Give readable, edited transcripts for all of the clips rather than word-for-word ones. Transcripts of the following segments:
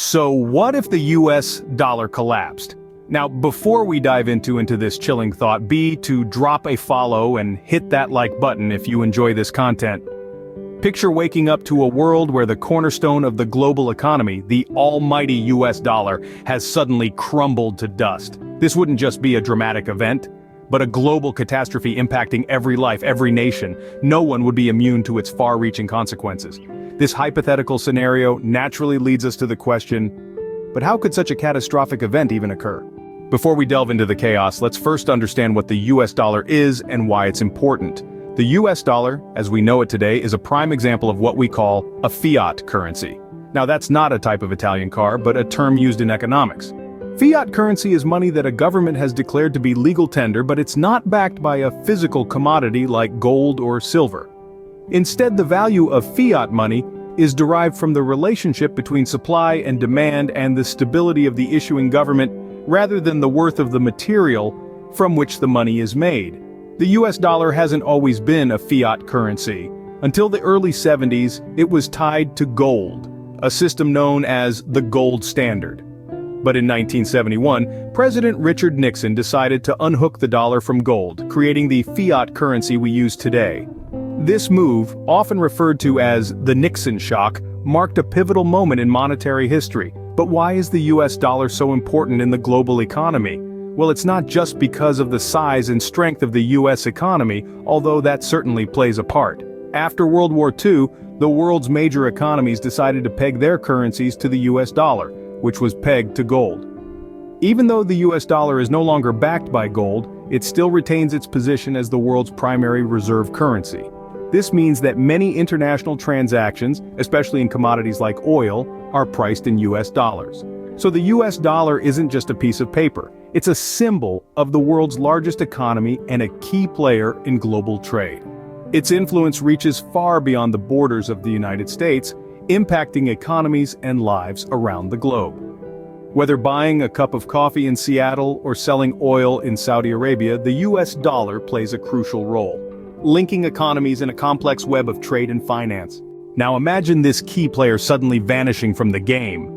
So what if the US dollar collapsed? Now, before we dive into this chilling thought, be to drop a follow and hit that like button if you enjoy this content. Picture waking up to a world where the cornerstone of the global economy, the almighty US dollar, has suddenly crumbled to dust. This wouldn't just be a dramatic event, but a global catastrophe impacting every life, every nation. No one would be immune to its far-reaching consequences. This hypothetical scenario naturally leads us to the question, but how could such a catastrophic event even occur? Before we delve into the chaos, let's first understand what the US dollar is and why it's important. The US dollar, as we know it today, is a prime example of what we call a fiat currency. Now that's not a type of Italian car, but a term used in economics. Fiat currency is money that a government has declared to be legal tender, but it's not backed by a physical commodity like gold or silver. Instead, the value of fiat money is derived from the relationship between supply and demand and the stability of the issuing government, rather than the worth of the material from which the money is made. The US dollar hasn't always been a fiat currency. Until the early 70s, it was tied to gold, a system known as the gold standard. But in 1971, President Richard Nixon decided to unhook the dollar from gold, creating the fiat currency we use today. This move, often referred to as the Nixon shock, marked a pivotal moment in monetary history. But why is the US dollar so important in the global economy? Well, it's not just because of the size and strength of the US economy, although that certainly plays a part. After World War II, the world's major economies decided to peg their currencies to the US dollar, which was pegged to gold. Even though the US dollar is no longer backed by gold, it still retains its position as the world's primary reserve currency. This means that many international transactions, especially in commodities like oil, are priced in US dollars. So the US dollar isn't just a piece of paper, it's a symbol of the world's largest economy and a key player in global trade. Its influence reaches far beyond the borders of the United States, impacting economies and lives around the globe. Whether buying a cup of coffee in Seattle or selling oil in Saudi Arabia, the US dollar plays a crucial role, linking economies in a complex web of trade and finance. Now imagine this key player suddenly vanishing from the game.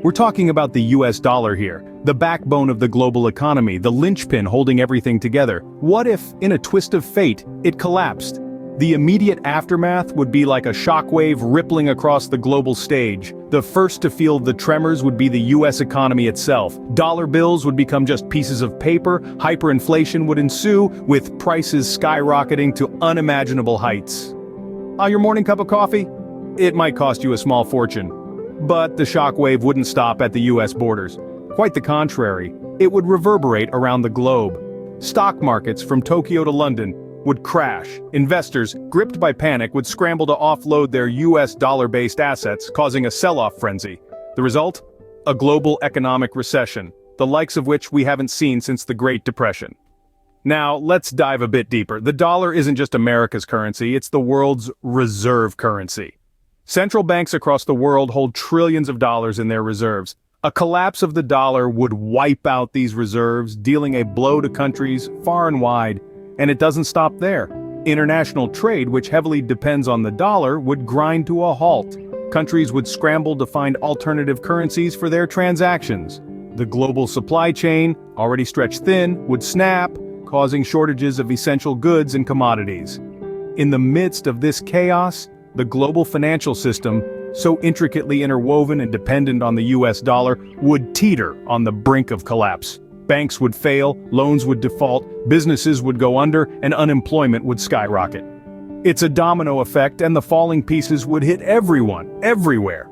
We're talking about the US dollar here, the backbone of the global economy, the linchpin holding everything together. What if, in a twist of fate, it collapsed? The immediate aftermath would be like a shockwave rippling across the global stage. The first to feel the tremors would be the US economy itself. Dollar bills would become just pieces of paper, hyperinflation would ensue, with prices skyrocketing to unimaginable heights. Your morning cup of coffee? It might cost you a small fortune. But the shockwave wouldn't stop at the US borders. Quite the contrary, it would reverberate around the globe. Stock markets from Tokyo to London would crash. Investors, gripped by panic, would scramble to offload their US dollar-based assets, causing a sell-off frenzy. The result? A global economic recession, the likes of which we haven't seen since the Great Depression. Now, let's dive a bit deeper. The dollar isn't just America's currency, it's the world's reserve currency. Central banks across the world hold trillions of dollars in their reserves. A collapse of the dollar would wipe out these reserves, dealing a blow to countries far and wide. And it doesn't stop there. International trade, which heavily depends on the dollar, would grind to a halt. Countries would scramble to find alternative currencies for their transactions. The global supply chain, already stretched thin, would snap, causing shortages of essential goods and commodities. In the midst of this chaos, the global financial system, so intricately interwoven and dependent on the US dollar, would teeter on the brink of collapse. Banks would fail, loans would default, businesses would go under, and unemployment would skyrocket. It's a domino effect, and the falling pieces would hit everyone, everywhere.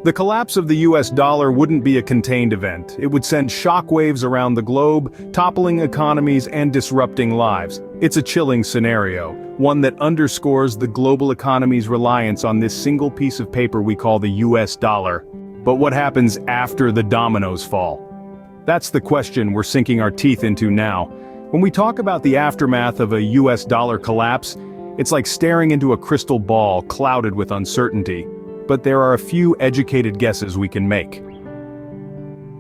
The collapse of the US dollar wouldn't be a contained event. It would send shockwaves around the globe, toppling economies and disrupting lives. It's a chilling scenario, one that underscores the global economy's reliance on this single piece of paper we call the US dollar. But what happens after the dominoes fall? That's the question we're sinking our teeth into now. When we talk about the aftermath of a US dollar collapse, it's like staring into a crystal ball clouded with uncertainty. But there are a few educated guesses we can make.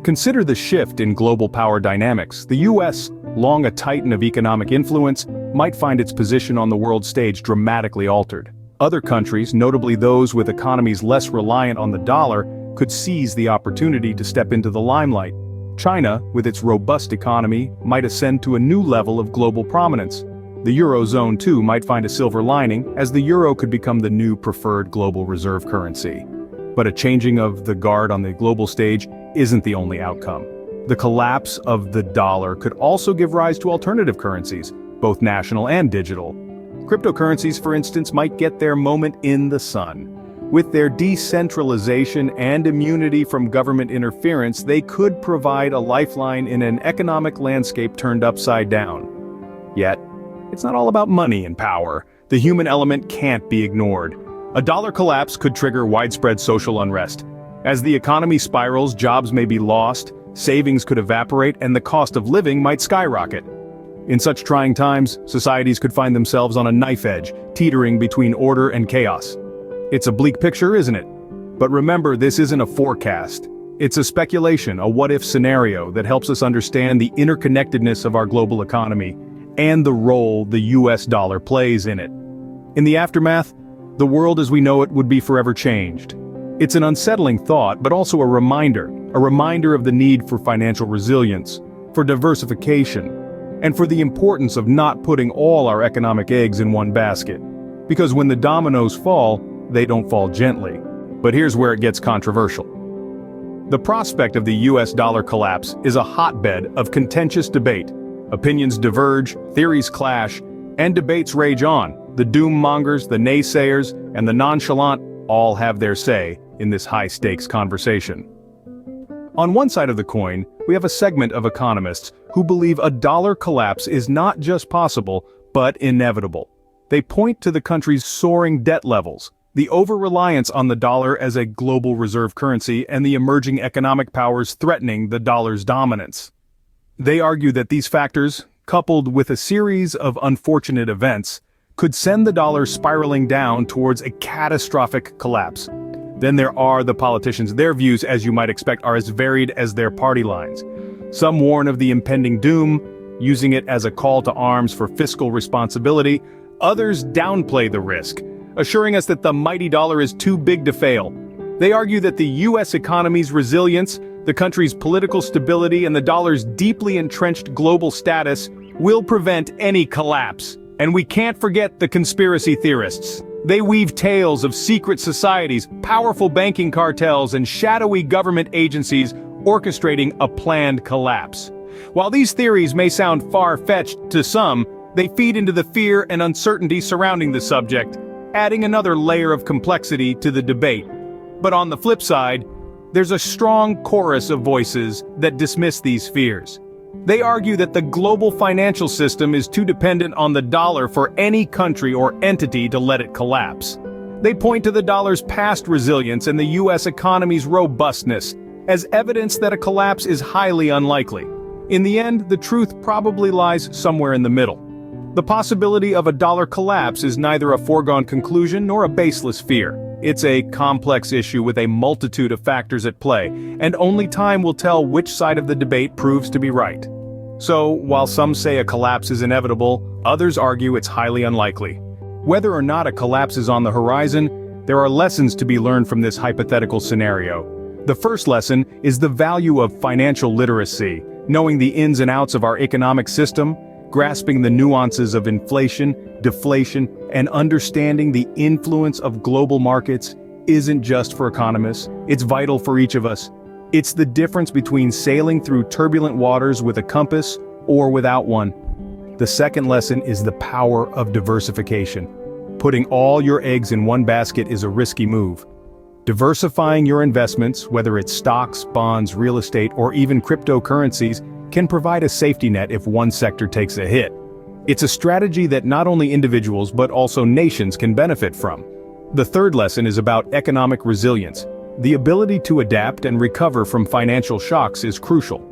Consider the shift in global power dynamics. The US, long a titan of economic influence, might find its position on the world stage dramatically altered. Other countries, notably those with economies less reliant on the dollar, could seize the opportunity to step into the limelight. China, with its robust economy, might ascend to a new level of global prominence. The Eurozone too might find a silver lining, as the euro could become the new preferred global reserve currency. But a changing of the guard on the global stage isn't the only outcome. The collapse of the dollar could also give rise to alternative currencies, both national and digital. Cryptocurrencies, for instance, might get their moment in the sun. With their decentralization and immunity from government interference, they could provide a lifeline in an economic landscape turned upside down. Yet, it's not all about money and power. The human element can't be ignored. A dollar collapse could trigger widespread social unrest. As the economy spirals, jobs may be lost, savings could evaporate, and the cost of living might skyrocket. In such trying times, societies could find themselves on a knife edge, teetering between order and chaos. It's a bleak picture, isn't it? But remember, this isn't a forecast. It's a speculation, a what-if scenario that helps us understand the interconnectedness of our global economy and the role the US dollar plays in it. In the aftermath, the world as we know it would be forever changed. It's an unsettling thought, but also a reminder of the need for financial resilience, for diversification, and for the importance of not putting all our economic eggs in one basket. Because when the dominoes fall, they don't fall gently. But here's where it gets controversial. The prospect of the US dollar collapse is a hotbed of contentious debate. Opinions diverge, theories clash, and debates rage on. The doom mongers, the naysayers, and the nonchalant all have their say in this high-stakes conversation. On one side of the coin, we have a segment of economists who believe a dollar collapse is not just possible, but inevitable. They point to the country's soaring debt levels, the over-reliance on the dollar as a global reserve currency, and the emerging economic powers threatening the dollar's dominance. They argue that these factors, coupled with a series of unfortunate events, could send the dollar spiraling down towards a catastrophic collapse. Then there are the politicians. Their views, as you might expect, are as varied as their party lines. Some warn of the impending doom, using it as a call to arms for fiscal responsibility. Others downplay the risk, assuring us that the mighty dollar is too big to fail. They argue that the US economy's resilience, the country's political stability, and the dollar's deeply entrenched global status will prevent any collapse. And we can't forget the conspiracy theorists. They weave tales of secret societies, powerful banking cartels, and shadowy government agencies orchestrating a planned collapse. While these theories may sound far-fetched to some, they feed into the fear and uncertainty surrounding the subject, adding another layer of complexity to the debate. But on the flip side, there's a strong chorus of voices that dismiss these fears. They argue that the global financial system is too dependent on the dollar for any country or entity to let it collapse. They point to the dollar's past resilience and the US economy's robustness as evidence that a collapse is highly unlikely. In the end, the truth probably lies somewhere in the middle. The possibility of a dollar collapse is neither a foregone conclusion nor a baseless fear. It's a complex issue with a multitude of factors at play, and only time will tell which side of the debate proves to be right. So, while some say a collapse is inevitable, others argue it's highly unlikely. Whether or not a collapse is on the horizon, there are lessons to be learned from this hypothetical scenario. The first lesson is the value of financial literacy, knowing the ins and outs of our economic system, grasping the nuances of inflation, deflation, and understanding the influence of global markets isn't just for economists, it's vital for each of us. It's the difference between sailing through turbulent waters with a compass or without one. The second lesson is the power of diversification. Putting all your eggs in one basket is a risky move. Diversifying your investments, whether it's stocks, bonds, real estate, or even cryptocurrencies, can provide a safety net if one sector takes a hit. It's a strategy that not only individuals but also nations can benefit from. The third lesson is about economic resilience. The ability to adapt and recover from financial shocks is crucial.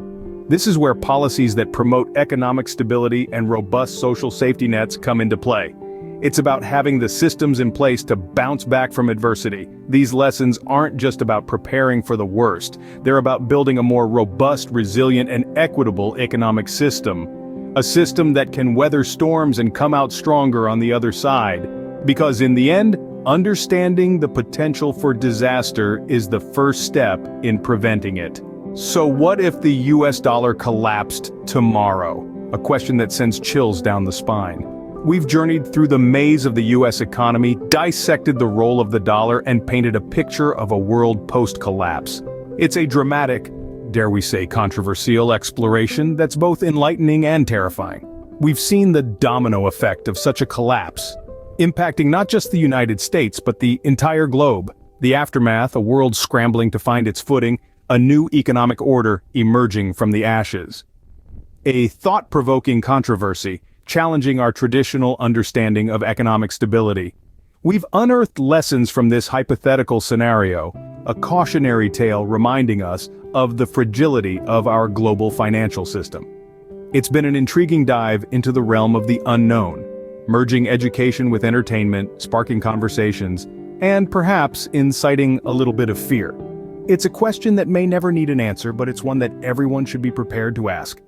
This is where policies that promote economic stability and robust social safety nets come into play. It's about having the systems in place to bounce back from adversity. These lessons aren't just about preparing for the worst. They're about building a more robust, resilient, and equitable economic system. A system that can weather storms and come out stronger on the other side. Because in the end, Understanding the potential for disaster is the first step in preventing it. So what if the US dollar collapsed tomorrow? A question that sends chills down the spine. We've journeyed through the maze of the US economy, dissected the role of the dollar, and painted a picture of a world post-collapse. It's a dramatic, dare we say controversial exploration that's both enlightening and terrifying. We've seen the domino effect of such a collapse, impacting not just the United States but the entire globe. The aftermath, a world scrambling to find its footing, a new economic order emerging from the ashes. A thought-provoking controversy, challenging our traditional understanding of economic stability. We've unearthed lessons from this hypothetical scenario, a cautionary tale reminding us of the fragility of our global financial system. It's been an intriguing dive into the realm of the unknown, merging education with entertainment, sparking conversations, and perhaps inciting a little bit of fear. It's a question that may never need an answer, but it's one that everyone should be prepared to ask.